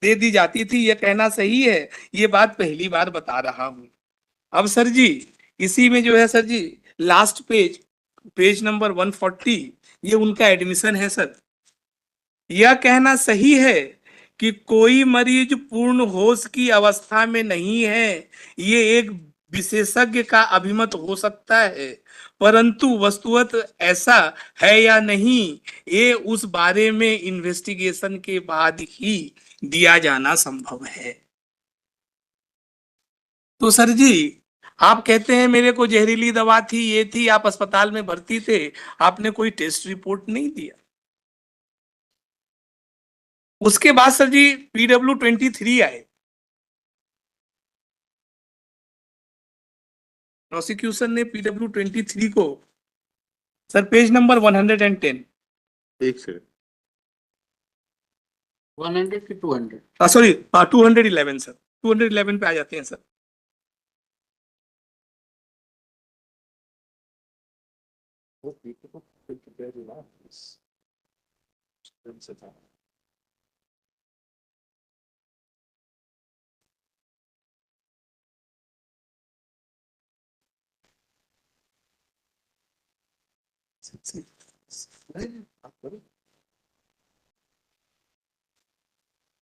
दे दी जाती थी, यह कहना सही है? ये बात पहली बार बता रहा हूं। अब सर जी, इसी में जो है सर जी, लास्ट पेज, पेज नंबर 140, ये उनका एडमिशन है सर। यह कहना सही है कि कोई मरीज पूर्ण होश की अवस्था में नहीं है, ये एक विशेषज्ञ का अभिमत हो सकता है, परंतु वस्तुतः ऐसा है या नहीं, ये उस बारे में इन्वेस्टिगेशन के बाद ही दिया जाना संभव है। तो सर जी, आप कहते हैं मेरे को जहरीली दवा थी, ये थी, आप अस्पताल में भर्ती थे, आपने कोई टेस्ट रिपोर्ट नहीं दिया। उसके बाद सर जी PW23 आए, प्रोसिक्यूशन ने PW23 को, सर पेज नंबर 110, एक सेकंड, 100 की 200? सॉरी 211 सर, 211 पे आ जाते हैं सर।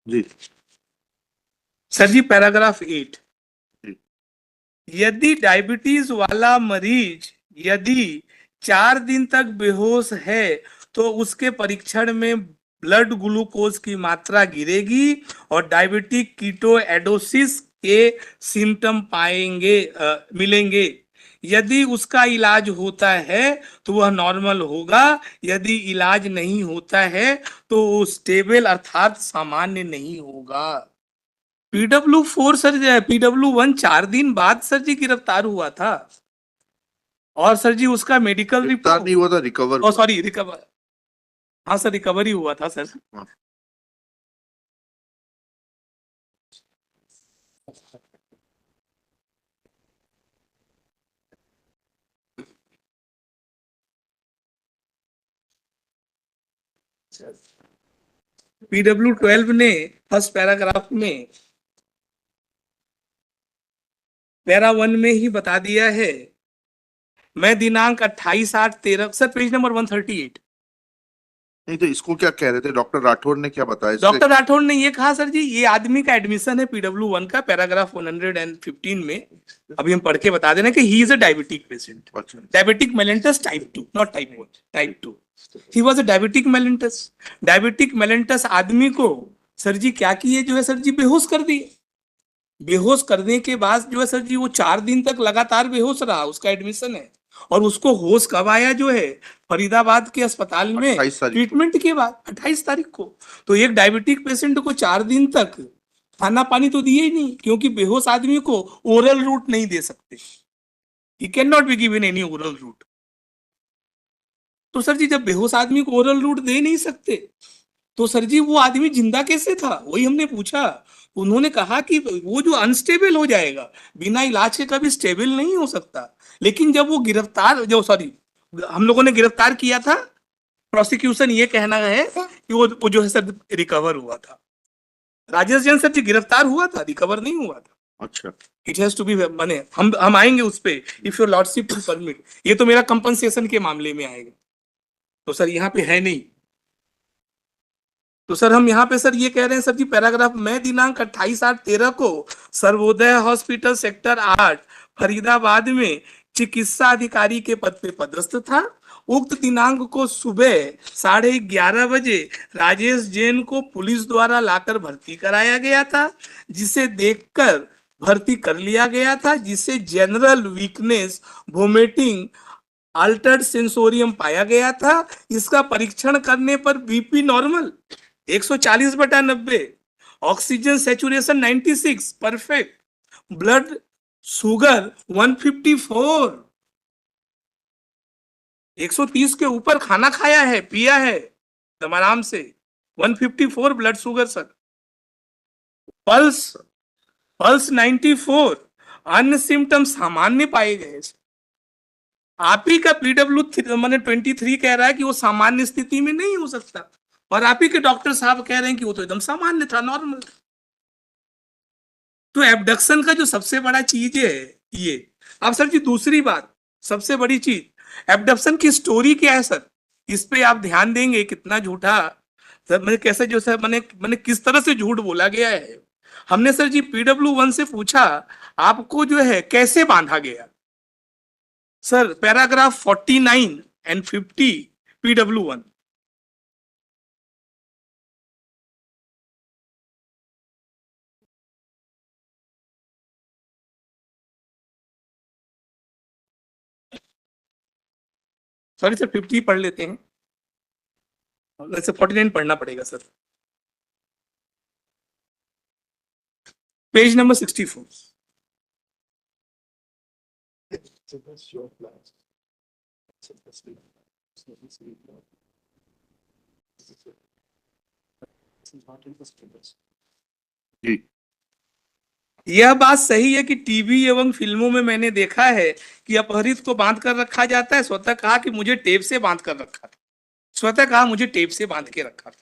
जी सर जी पैराग्राफ 8, जी। यदि डायबिटीज वाला मरीज यदि 4 दिन तक बेहोश है तो उसके परीक्षण में ब्लड ग्लूकोज की मात्रा गिरेगी और डायबिटिक कीटोएडोसिस के सिम्टम मिलेंगे। यदि उसका इलाज होता है तो वह नॉर्मल होगा, यदि इलाज नहीं होता है तो वो स्टेबल अर्थात सामान्य नहीं होगा। PW4 सर, PW1 4 दिन बाद सर जी गिरफ्तार हुआ था, और सर जी उसका मेडिकल गिरफ्तार नहीं हुआ था, रिकवर ओ सॉरी रिकवर, हाँ सर रिकवरी हुआ था सर। हाँ। PW12 ने फर्स्ट पैराग्राफ में पैरा 1 में ही बता दिया है, मैं दिनांक 28/8/13, सर पेज नंबर 138। नहीं तो इसको क्या कह रहे थे डॉक्टर राठौड़ ने, क्या बताया इससे? डॉक्टर राठौड़ ने ये कहा सर जी, ये आदमी का एडमिशन है PW1 का, पैराग्राफ 115 में, अभी हम पढ़ के बता देना कि he is a diabetic patient, अच्छा। Diabetic mellitus type 2, not type 1, type 2। He was a diabetic mellitus. Diabetic mellitus आदमी को सर जी क्या किए, जो है सर जी बेहोश कर दिए। बेहोश करने के बाद जो है सर जी वो 4 दिन तक लगातार बेहोश रहा, उसका एडमिशन है। और उसको होश कब आया जो है, फरीदाबाद के अस्पताल में 28 तारीख ट्रीटमेंट के बाद, 28 तारीख को। तो एक डायबिटिक पेशेंट को 4 दिन तक खाना पानी तो दिए ही नहीं, क्योंकि बेहोश आदमी को ओरल रूट नहीं दे सकते, he can not be given any oral route. तो सर जी जब बेहोश आदमी को ओरल रूट दे नहीं सकते, तो सर जी वो आदमी जिंदा कैसे था, वही हमने पूछा। उन्होंने कहा कि वो जो अनस्टेबल हो जाएगा, बिना इलाज के कभी स्टेबल नहीं हो सकता। लेकिन जब वो गिरफ्तार, जो सॉरी हम लोगों ने गिरफ्तार किया था, प्रोसिक्यूशन ये कहना है कि वो जो है सर रिकवर हुआ था। राजेश जैन सर जी गिरफ्तार हुआ था, रिकवर नहीं हुआ था। अच्छा। इट हैज टू बी, माने हम आएंगे उस पे, if your lordship to permit. ये तो मेरा कंपनसेशन के मामले में आएगा, तो सर यहाँ पे है नहीं। तो सर हम यहाँ पे सर ये कह रहे हैं सर जी, पैराग्राफ में दिनांक 28/8/13 को सर्वोदय हॉस्पिटल सेक्टर 8 फरीदाबाद में चिकित्सा अधिकारी के पद पे पदस्थ था। उक्त दिनांक को सुबह 11:30 बजे राजेश जैन को पुलिस द्वारा लाकर भर्ती कराया गया था, जिसे देखकर भर्ती कर लिया गया था, जिसे general weakness, vomiting, Altered sensorium पाया गया था। इसका परीक्षण करने पर BP normal 140/90, oxygen saturation 96 perfect, blood sugar 154, 130 के ऊपर खाना खाया है, पिया है एकदम आराम से, 154 blood sugar sir. Pulse pulse 94, अन्य सिम्टम सामान्य पाए गए। आप ही का PW मैंने 23 कह रहा है कि वो सामान्य स्थिति में नहीं हो सकता, और आप ही के डॉक्टर साहब कह रहे हैं कि वो तो एकदम सामान्य था, नॉर्मल। तो एबडक्शन का जो सबसे बड़ा चीज है ये। अब सर जी दूसरी बात, सबसे बड़ी चीज एबडक्शन की स्टोरी क्या है सर, इस पे आप ध्यान देंगे कितना झूठा सर, मैंने कैसे जो सर मैंने मैंने किस तरह से झूठ बोला गया है। हमने सर जी PW1 से पूछा आपको जो है कैसे बांधा गया, sir paragraph 49 and 50 PW1। Sorry sir 50 पढ़ लेते हैं, वैसे 49 पढ़ना पड़ेगा सर। Page number 64। जी। यह बात सही है कि टीवी एवं फिल्मों में मैंने देखा है कि अपहरित को बांध कर रखा जाता है, स्वतः कहा कि मुझे टेप से बांध कर रखा था, स्वतः कहा मुझे टेप से बांध के रखा था।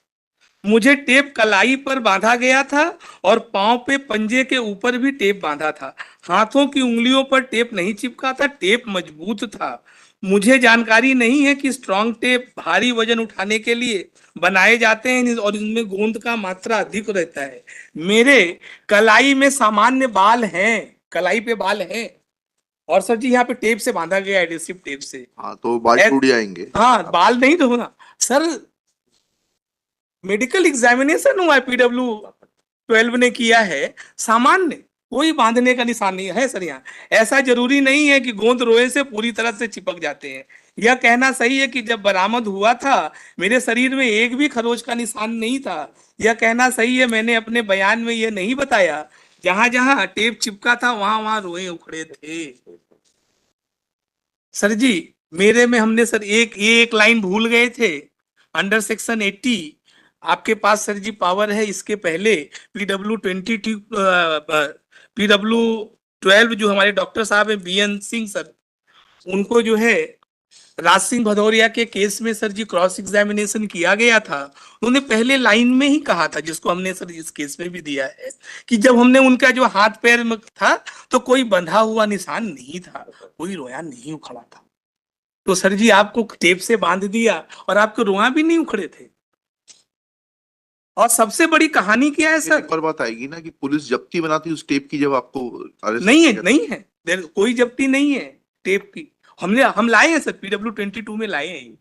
मुझे टेप कलाई पर बांधा गया था और पांव पे पंजे के ऊपर भी टेप बांधा था। हाथों की उंगलियों पर टेप नहीं चिपका था, टेप मजबूत था। मुझे जानकारी नहीं है कि स्ट्रॉन्ग टेप भारी वजन उठाने के लिए बनाए जाते हैं और इनमें गोंद का मात्रा अधिक रहता है। मेरे कलाई में सामान्य बाल हैं, कलाई पे बाल हैं, और सर जी यहाँ पे टेप से बांधा गया, एडहेसिव टेप से। हाँ तो बाल टूट जाएंगे। हाँ बाल नहीं तो होना सर, मेडिकल एग्जामिनेशन हुआ है, PW12 ने किया है, सामान्य कोई बांधने का निशान नहीं है सर यहाँ। ऐसा जरूरी नहीं है कि गोंद रोए से पूरी तरह से चिपक जाते हैं। यह कहना सही है कि जब बरामद हुआ था मेरे शरीर में एक भी खरोच का निशान नहीं था। यह कहना सही है, मैंने अपने बयान में यह नहीं बताया, जहां जहां टेप चिपका था वहां वहां रोए उखड़े थे। सर जी मेरे में हमने सर एक लाइन भूल गए थे, अंडर सेक्शन 80 आपके पास सर जी पावर है, इसके पहले PW22 PW12 जो हमारे डॉक्टर साहब है BN सिंह सर, उनको जो है राज सिंह भदौरिया के केस में सर जी क्रॉस एग्जामिनेशन किया गया था। उन्होंने पहले लाइन में ही कहा था, जिसको हमने सर इस केस में भी दिया है, कि जब हमने उनका जो हाथ पैर में था तो कोई बंधा हुआ निशान नहीं था, कोई रोया नहीं उखड़ा था। तो सर जी आपको टेप से बांध दिया और आपके रोआ भी नहीं उखड़े थे। और सबसे बड़ी कहानी क्या है सर, एक और बात आएगी ना कि पुलिस जब्ती बनाती उस टेप की जब आपको अरेस्ट नहीं है, नहीं है, कोई जब्ती नहीं है टेप की। हम लाए हैं सर, PW22 में लाए हैं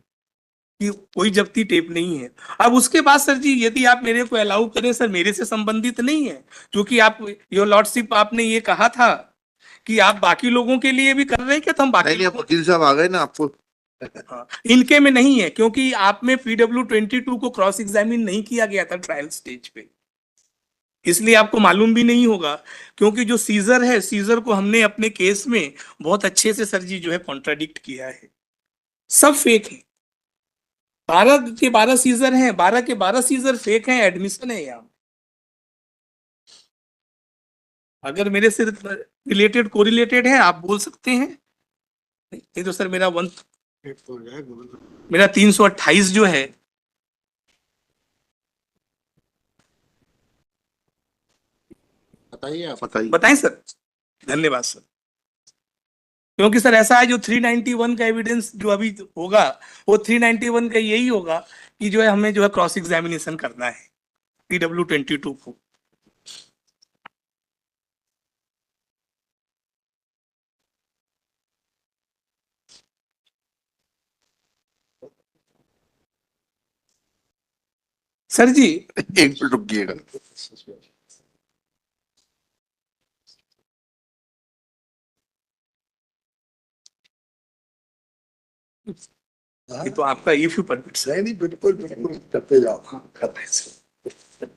कि कोई जब्ती टेप नहीं है। अब उसके बाद सर जी यदि आप मेरे को अलाउ करें सर, मेरे से संबंधित नहीं है, क्योंकि आप योर लॉर्डशिप आपने ये कहा था कि आप बाकी लोगों के लिए भी कर रहे हैं क्या, तो हम बाकी नहीं, आप वकील साहब आ गए ना आपको। हाँ, इनके में नहीं है, क्योंकि आप में PW22 को क्रॉस एग्जामिन नहीं किया गया था ट्रायल स्टेज पे, इसलिए आपको मालूम भी नहीं होगा। क्योंकि जो सीजर है, सीजर को हमने अपने केस में बहुत अच्छे से सर जी जो है कॉन्ट्राडिक्ट किया है, सब फेक है। 12 के 12 सीजर हैं, 12 के 12 सीजर फेक हैं, एडमिशन है यहाँ। अगर मेरे से रिलेटेड कोरिलेटेड है आप बोल सकते हैं, नहीं तो सर मेरा 328 जो है। बताइए, आप बताइए। बताएं सर, धन्यवाद सर। क्योंकि सर ऐसा है, जो 391 का एविडेंस जो अभी होगा वो 391 का यही होगा कि जो है हमें जो है क्रॉस एग्जामिनेशन करना है PW22 को। सर जी एक मिनट रुकिएगा। ये तो आपका इफ यू परमिट सर। नहीं बिल्कुल बिल्कुल करते जाओ। हाँ, करते हैं सर।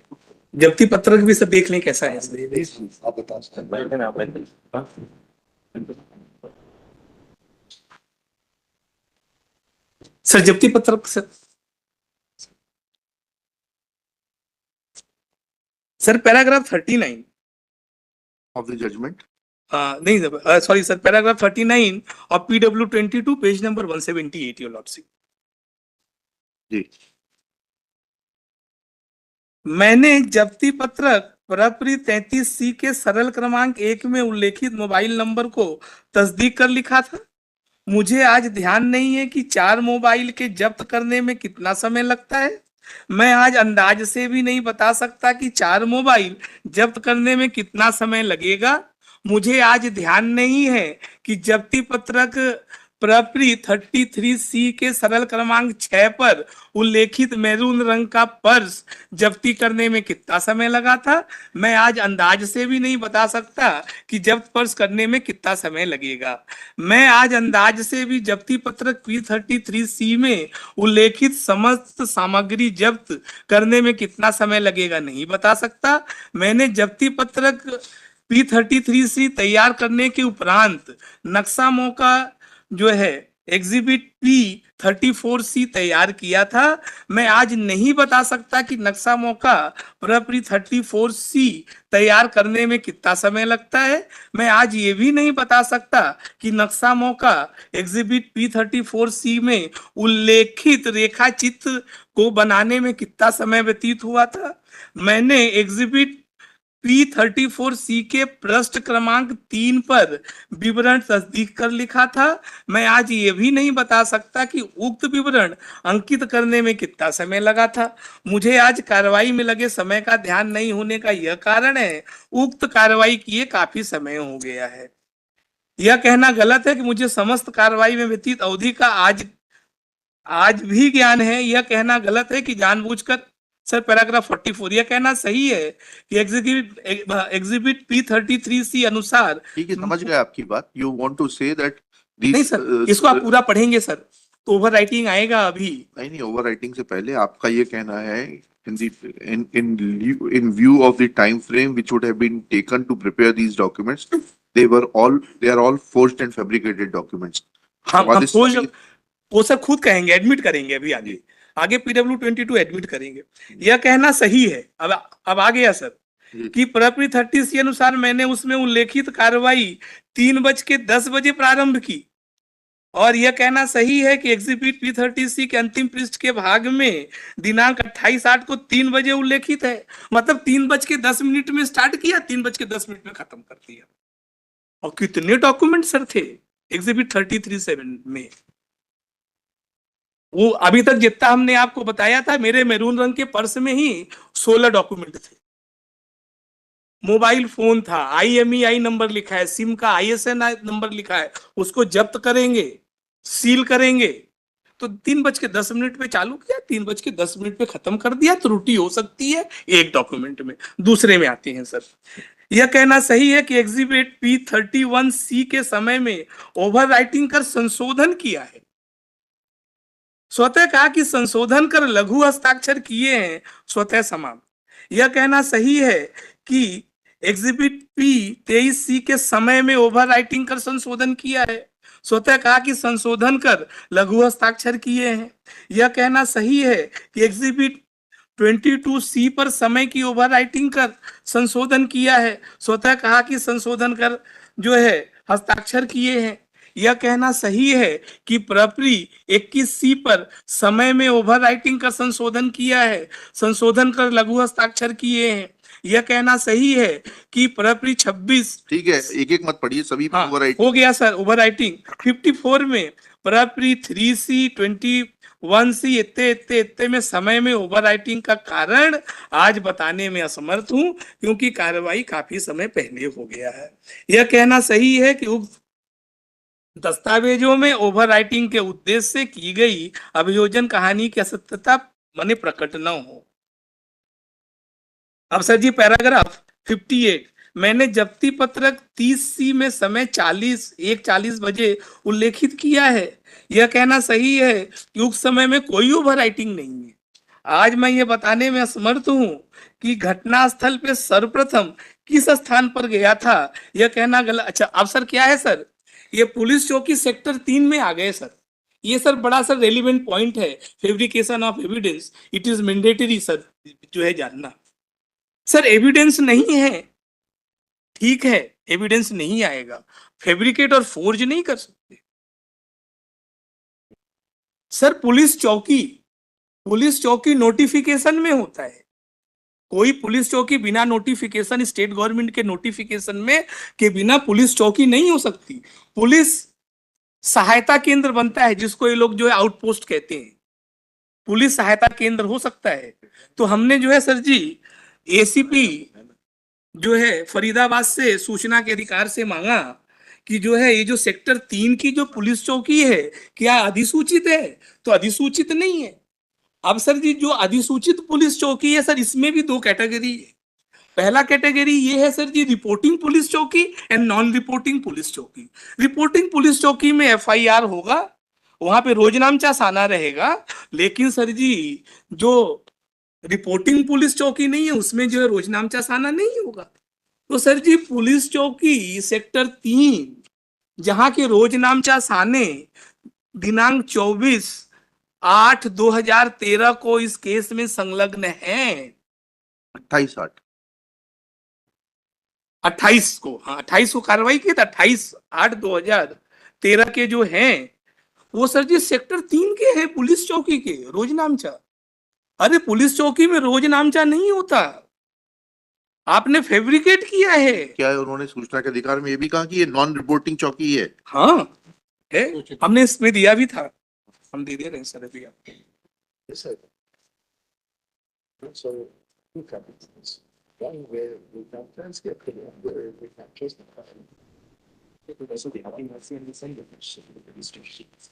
जब्ती पत्रक भी सब देख लें कैसा है सर। नहीं आप बता सकते सर जब्ती पत्रक sir paragraph 39 of the judgment. नहीं सर, सॉरी सर, पैराग्राफ 39 और PW22 page number 178 your lordship. जी। मैंने जब्ती पत्रक प्रपरी 33C के सरल क्रमांक 1 में उल्लेखित मोबाइल नंबर को तस्दीक कर लिखा था। मुझे आज ध्यान नहीं है कि 4 मोबाइल के जब्त करने में कितना समय लगता है। मैं आज अंदाज से भी नहीं बता सकता कि 4 मोबाइल जब्त करने में कितना समय लगेगा। मुझे आज ध्यान नहीं है कि जब्ती पत्रक प्रपरी 33C के सरल क्रमांक 6 पर उल्लेखित मैरून रंग का पर्स जब्ती करने में कितना समय लगा था। मैं आज अंदाज से भी नहीं बता सकता कि जब्त पर्स करने में कितना समय लगेगा। मैं आज अंदाज से भी जब्ती पत्रक P33C में उल्लेखित समस्त सामग्री जब्त करने में कितना समय लगेगा नहीं बता सकता। मैंने जब्ती पत्रक P33C तैयार करने के उपरांत नक्शा मौका जो है एग्जिबिट P34C तैयार किया था। मैं आज नहीं बता सकता कि नक्शा मौका प्रपरी 34C तैयार करने में कितना समय लगता है। मैं आज ये भी नहीं बता सकता कि नक्शा मौका एग्जिबिट P34C में उल्लेखित रेखा चित्र को बनाने में कितना समय व्यतीत हुआ था। मैंने एग्जिबिट P34C के पृष्ठ क्रमांक 3 पर विवरण तस्दीक कर लिखा था। मैं आज ये भी नहीं बता सकता कि उक्त विवरण अंकित करने में कितना समय लगा था। मुझे आज कार्रवाई में लगे समय का ध्यान नहीं होने का यह कारण है, उक्त कार्रवाई किए काफी समय हो गया है। यह कहना गलत है कि मुझे समस्त कार्रवाई में व्यतीत अवधि का आज भी ज्ञान है। यह कहना गलत है कि जानबूझकर सर पैराग्राफ 44 यह कहना सही है कि एग्जिबिट P33C अनुसार ठीक है, समझ गए आपकी बात। You want to say that नहीं दिस सर, इसको आप पूरा पढ़ेंगे सर तो ओवर राइटिंग आएगा अभी। नहीं, ओवर राइटिंग से पहले आपका ये कहना है in view of the time frame which would have been taken to prepare these documents, they are all forged and fabricated documents. हम What is- खोज वो सब खुद कहेंगे, एडमिट करेंगे अभी आगे PW22 एडमिट करेंगे। यह कहना सही है। अब आ गया सर कि प्रपरी 30C अनुसार मैंने उसमें उल्लेखित कार्रवाई 3:10 प्रारंभ की और यह कहना सही है कि एग्जिबिट P30C के अंतिम पृष्ठ के भाग में दिनांक 28/8 को 3 बजे उल्लेखित है। मतलब 3:10 में स्टार्ट किया, 3:10 में खत्म कर दिया। और कितने डॉक्यूमेंट सर थे एग्जिबिट 33/7 में? वो अभी तक जितना हमने आपको बताया था, मेरे मैरून रंग के पर्स में ही 16 डॉक्यूमेंट थे। मोबाइल फोन था, IMEI नंबर लिखा है, सिम का ISN नंबर लिखा है, उसको जब्त करेंगे, सील करेंगे। तो 3:10 पे चालू किया, 3:10 पे खत्म कर दिया। त्रुटि हो सकती है एक डॉक्यूमेंट में, दूसरे में आती है सर। यह कहना सही है कि एग्जिबिट P31C के समय में ओवर राइटिंग कर संशोधन किया है। स्वतः कहा कि संशोधन कर लघु हस्ताक्षर किए हैं, स्वतः समान। यह कहना सही है कि एग्जिबिट P23C के समय में ओवर राइटिंग कर संशोधन किया है। स्वतः कहा कि संशोधन कर लघु हस्ताक्षर किए हैं। यह कहना सही है कि एग्जिबिट 22C पर समय की ओवर राइटिंग कर संशोधन किया है। स्वतः कहा कि संशोधन कर जो है हस्ताक्षर किए हैं। यह कहना सही है कि प्रपरी 21C पर समय में ओवर राइटिंग का संशोधन किया है, संशोधन कर लघु हस्ताक्षर किए हैं। यह कहना सही है कि प्रपरी 26 ठीक है, एक एक मत पढ़िए, सभी हाँ, ओवर हो गया सर ओवर राइटिंग। 54 में प्रपरी 3C 21C इत्ते में समय में ओवर राइटिंग का कारण आज बताने में असमर्थ हूं, क्योंकि कार्रवाई काफी समय पहले हो गया है। यह कहना सही है कि उक्त दस्तावेजों में ओवर राइटिंग के उद्देश्य से की गई अभियोजन कहानी की असत्यता माने प्रकट न हो। अब सर जी पैराग्राफ 58, मैंने जब्ती पत्रक 30C में समय 1:40 बजे उल्लेखित किया है। यह कहना सही है कि उस समय में कोई ओवर राइटिंग नहीं है। आज मैं ये बताने में असमर्थ हूं कि घटना स्थल पे सर्वप्रथम किस स्थान पर गया था। यह कहना गलत। अच्छा अब सर क्या है सर, ये पुलिस चौकी सेक्टर 3 में आ गए सर। ये सर बड़ा सर रेलिवेंट पॉइंट है, fabrication of evidence it is mandatory sir जो है जानना। सर एविडेंस नहीं है, ठीक है, एविडेंस नहीं आएगा, फैब्रिकेट और फोर्ज नहीं कर सकते सर। पुलिस चौकी नोटिफिकेशन में होता है, कोई पुलिस चौकी बिना नोटिफिकेशन, स्टेट गवर्नमेंट के नोटिफिकेशन में के बिना पुलिस चौकी नहीं हो सकती। पुलिस सहायता केंद्र बनता है, जिसको ये लोग जो है आउटपोस्ट कहते हैं। पुलिस सहायता केंद्र हो सकता है। तो हमने जो है सर जी एसीपी जो है फरीदाबाद से सूचना के अधिकार से मांगा कि जो है ये जो सेक्टर 3 की जो पुलिस चौकी है क्या अधिसूचित है? तो अधिसूचित नहीं है। अब सर जी जो अधिसूचित पुलिस चौकी है सर, इसमें भी दो कैटेगरी है। पहला कैटेगरी ये है सर जी रिपोर्टिंग पुलिस चौकी एंड नॉन रिपोर्टिंग पुलिस चौकी। रिपोर्टिंग पुलिस चौकी में एफआईआर होगा, वहां पे रोजनामचा साना रहेगा, लेकिन सर जी जो रिपोर्टिंग पुलिस चौकी नहीं है उसमें जो है रोजनामचा साना नहीं होगा। तो सर जी पुलिस चौकी सेक्टर 3 जहां के रोजनामचा साने दिनांक 24/8/2013 को इस केस में संलग्न है। 28/8 28 को, हाँ 28 को कार्रवाई की था। 28/8/2013 के जो हैं वो सर जी सेक्टर 3 के हैं, पुलिस चौकी के रोजनामचा। अरे पुलिस चौकी में रोजनामचा नहीं होता, आपने फैब्रिकेट किया है। क्या है, उन्होंने सूचना के अधिकार में ये भी कहा कि ये नॉन रिपोर्टिंग चौकी है। हाँ है, हमने इसमें दिया भी था, हम दे दे रहे हैं सर अभी आपको। Yes, sir. So, two captains. One where we can transcript, one where we can justify. Also, the having has seen the same definition of the restrictions.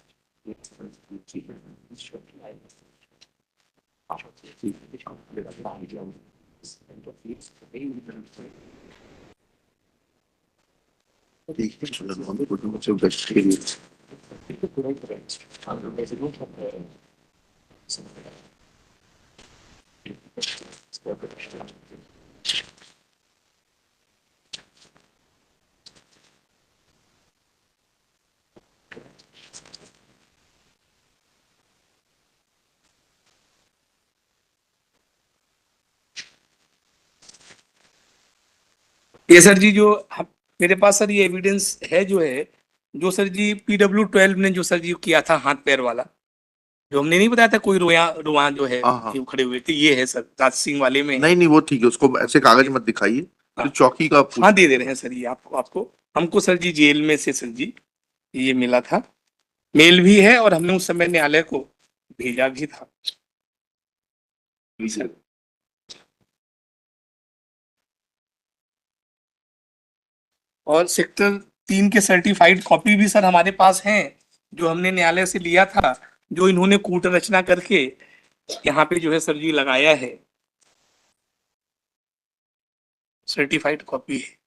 ये सर जी जो मेरे पास सर ये एविडेंस है जो है, जो सर जी PW12 ने जो सर जी किया था हाथ पैर वाला, जो हमने नहीं बताया था कोई रुआ जो है हाँ, हाँ। ये खड़े हुए थे, ये है सर राज सिंह वाले में। नहीं नहीं, वो ठीक है, उसको ऐसे कागज मत दिखाइए। तो चौकी का हाँ दे रहे हैं सर ये आपको हमको सर जी जेल में से सर जी ये मिला था, मेल भी है और हमने उस समय न्यायालय को भेजा भी था सर। और सेक्टर 3 के सर्टिफाइड कॉपी भी सर हमारे पास हैं, जो हमने न्यायालय से लिया था, जो इन्होंने कूट रचना करके यहाँ पे जो है सर जी लगाया है, सर्टिफाइड कॉपी है।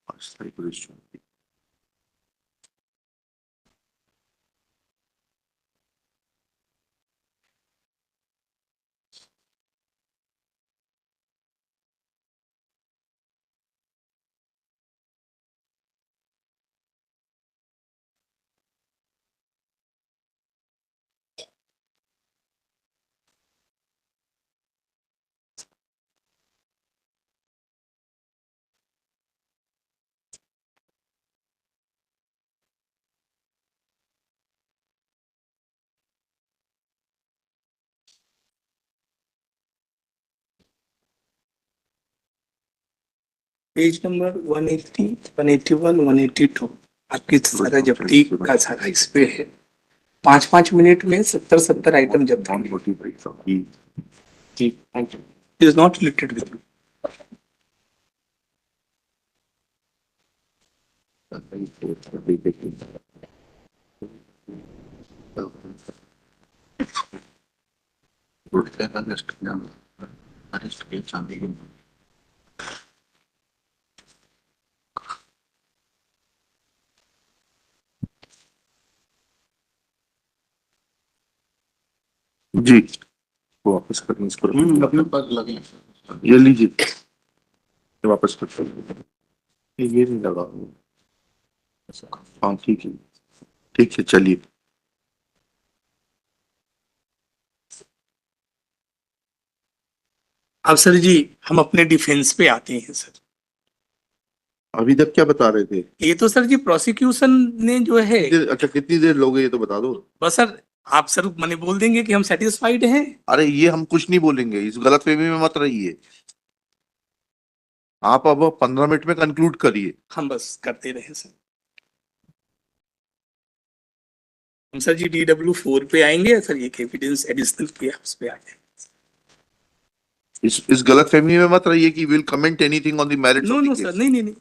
पेज नंबर 180, 181, 182 आपकी सारा जब्ती का सारा इस पे है। 5-5 मिनट में 70 आइटम जब्त होंगे। जी thank you. It is not related with जी, वो वापस करनी इसको। अपने पास लगे ये लीजिए, ये वापस कर। ये नहीं लगा। हाँ ठीक है, ठीक है, चलिए। अब सर जी हम अपने डिफेंस पे आते हैं सर। अभी तक क्या बता रहे थे? ये तो सर जी प्रोसिक्यूशन ने जो है, अच्छा कितनी देर लोगे ये तो बता दो। बस सर आप सर मैंने बोल देंगे कि हम सेटिस्फाइड हैं। अरे ये हम कुछ नहीं बोलेंगे, इस गलतफहमी में मत रहिए। आप अब 15 मिनट में कंक्लूड करिए। हम बस करते रहे सर। हम सर जी DW4 पे आएंगे सर, एक एविडेंस एडिशनल पे उस पे आ जाएंगे। इस गलतफहमी में मत रहिए कि will comment anything on the merits no of the no case, sir, नहीं नहीं नहीं,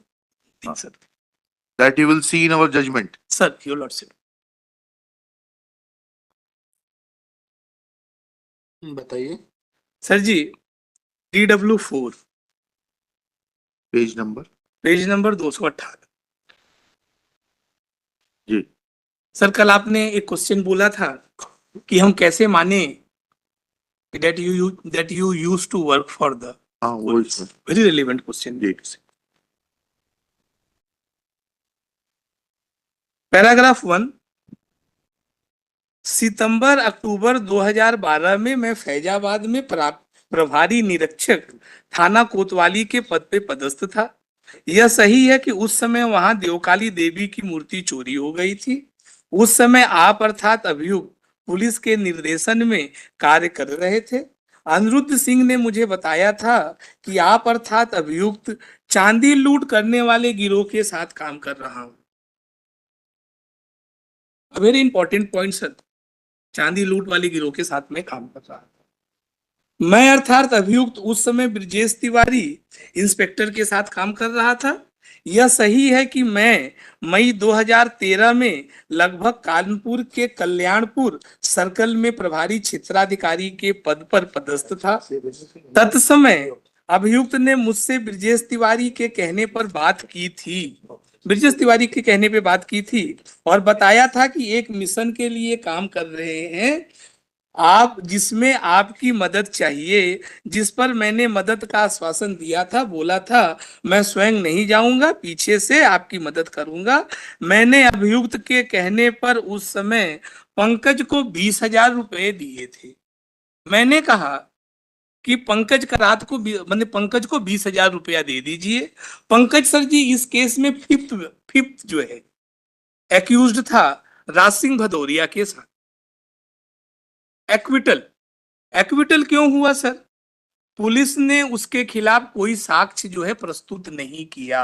नहीं sir. That you will see in our judgment. Sir your lordship. बताइए। सर जी DW4 page number. Page number 218। जी सर कल आपने एक क्वेश्चन बोला था कि हम कैसे माने that you used to work for the हाँ वो इसमें। very relevant question। जी पैराग्राफ 1, सितंबर अक्टूबर 2012 में मैं फैजाबाद में प्रभारी निरीक्षक थाना कोतवाली के पद पे पदस्थ था। यह सही है कि उस समय वहां देवकाली देवी की मूर्ति चोरी हो गई थी। उस समय आप अर्थात अभियुक्त पुलिस के निर्देशन में कार्य कर रहे थे। अनिरुद्ध सिंह ने मुझे बताया था कि आप अर्थात अभियुक्त चांदी लूट करने वाले गिरोह के साथ काम कर रहा हूं। वेरी इंपॉर्टेंट पॉइंट सर, चांदी लूट वाली गिरोह के साथ में काम कर रहा था। मैं अर्थात अभियुक्त उस समय ब्रजेश तिवारी इंस्पेक्टर के साथ काम कर रहा था। यह सही है कि मैं मई 2013 में लगभग कानपुर के कल्याणपुर सर्कल में प्रभारी क्षेत्राधिकारी के पद पर पदस्थ था। तत्समय अभियुक्त ने मुझसे ब्रजेश तिवारी के कहने पर बात की थी, ब्रजेश तिवारी के कहने पे बात की थी और बताया था कि एक मिशन के लिए काम कर रहे हैं आप, जिसमें आपकी मदद चाहिए, जिस पर मैंने मदद का आश्वासन दिया था। बोला था मैं स्वयं नहीं जाऊंगा, पीछे से आपकी मदद करूंगा। मैंने अभियुक्त के कहने पर उस समय पंकज को 20,000 रुपए दिए थे। मैंने कहा कि पंकज का रात को मतलब पंकज को 20,000 रुपया दे दीजिए। पंकज सर जी इस केस में फिफ्थ जो है एक्यूज्ड था राज सिंह भदौरिया के साथ। एक्विटल, एक्विटल क्यों हुआ सर? पुलिस ने उसके खिलाफ कोई साक्ष्य जो है प्रस्तुत नहीं किया।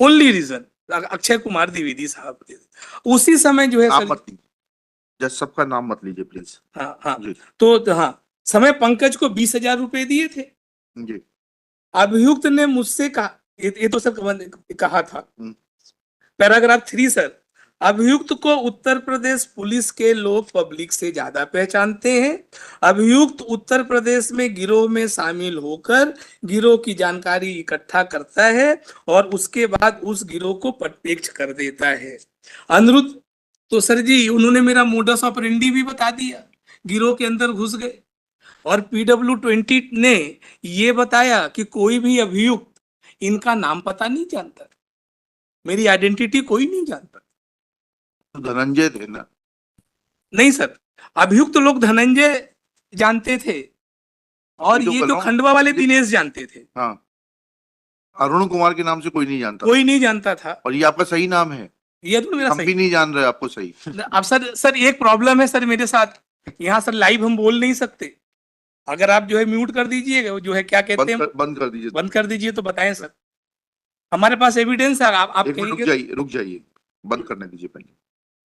ओनली रीजन अक्षय कुमार द्विवेदी साहब, उसी समय जो है नाम सर, मत लीजिए, जज सबका नाम मत लीजिए प्लीज। हाँ हाँ, जी तो हाँ समय पंकज को 20,000 रुपए दिए थे। जी अभियुक्त ने मुझसे कहा, ये तो सर कहा था। हम्म। पैराग्राफ 3 सर, अभियुक्त को उत्तर प्रदेश पुलिस के लोग पब्लिक से ज्यादा पहचानते हैं। अभियुक्त उत्तर प्रदेश में गिरोह में शामिल होकर गिरोह की जानकारी इकट्ठा करता है और उसके बाद उस गिरोह को प्रत्यक्ष कर देता है। अनिरुद्ध तो सर जी उन्होंने मेरा मोडस ऑपरेंडी भी बता दिया, गिरोह के अंदर घुस गए। और PW20 ने ये बताया कि कोई भी अभियुक्त इनका नाम पता नहीं जानता, मेरी आइडेंटिटी कोई नहीं जानता। धनंजय थे ना? नहीं सर, अभियुक्त लोग धनंजय जानते थे और ये जो खंडवा वाले दिनेश जानते थे। हाँ, अरुण कुमार के नाम से कोई नहीं जानता, कोई नहीं जानता था। और ये आपका सही नाम है? ये तो मेरा हम सही। भी नहीं जान रहे आपको सही। अब सर एक प्रॉब्लम है सर मेरे साथ, यहाँ सर लाइव हम बोल नहीं सकते। अगर आप जो है म्यूट कर दीजिएगा, जो है क्या कहते हैं, बंद कर दीजिए। बंद कर दीजिए तो बताएं सर, हमारे पास एविडेंस है। आप रुक कहेंगे। जाइए, रुक जाइए, बंद करने दीजिए पहले।